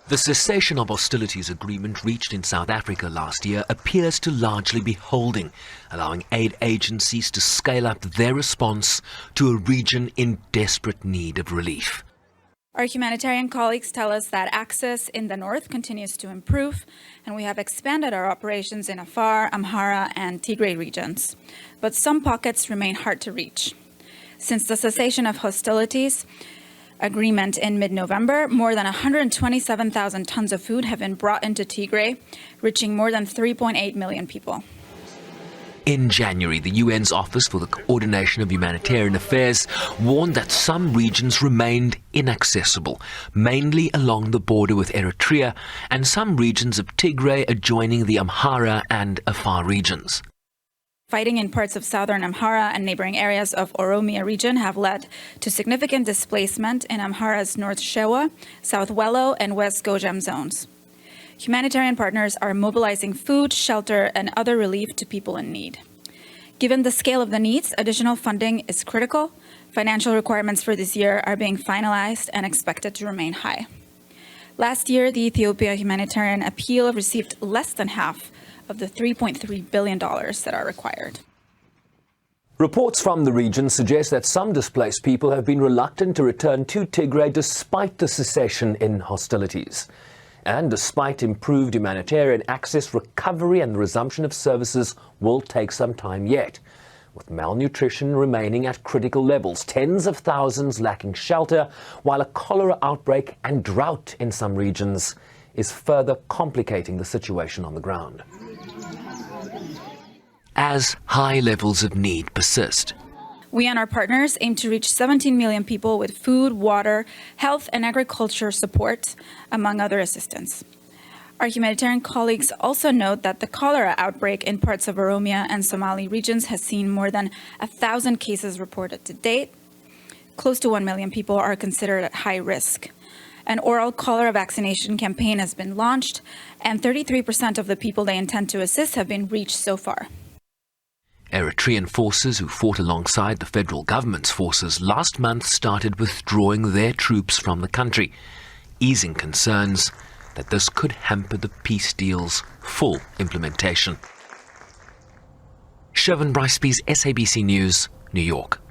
The cessation of hostilities agreement reached in South Africa last year appears to largely be holding, allowing aid agencies to scale up their response to a region in desperate need of relief. Our humanitarian colleagues tell us that access in the north continues to improve, and we have expanded our operations in Afar, Amhara, and Tigray regions. But some pockets remain hard to reach. Since the cessation of hostilities agreement in mid-November, more than 127,000 tons of food have been brought into Tigray, reaching more than 3.8 million people. In January, the UN's Office for the Coordination of Humanitarian Affairs warned that some regions remained inaccessible, mainly along the border with Eritrea and some regions of Tigray adjoining the Amhara and Afar regions. Fighting in parts of southern Amhara and neighboring areas of Oromia region have led to significant displacement in Amhara's North Shewa, South Wello, and West Gojam zones. Humanitarian partners are mobilizing food, shelter, and other relief to people in need. Given the scale of the needs, additional funding is critical. Financial requirements for this year are being finalized and expected to remain high. Last year, the Ethiopia humanitarian appeal received less than half of the $3.3 billion that are required. Reports from the region suggest that some displaced people have been reluctant to return to Tigray despite the cessation in hostilities. And despite improved humanitarian access, recovery and the resumption of services will take some time yet, with malnutrition remaining at critical levels, tens of thousands lacking shelter, while a cholera outbreak and drought in some regions is further complicating the situation on the ground. As high levels of need persist, we and our partners aim to reach 17 million people with food, water, health, and agriculture support, among other assistance. Our humanitarian colleagues also note that the cholera outbreak in parts of Oromia and Somali regions has seen more than 1,000 cases reported to date. Close to 1 million people are considered at high risk. An oral cholera vaccination campaign has been launched, and 33% of the people they intend to assist have been reached so far. Eritrean forces who fought alongside the federal government's forces last month started withdrawing their troops from the country, easing concerns that this could hamper the peace deal's full implementation. Shervin Bryceby's SABC News, New York.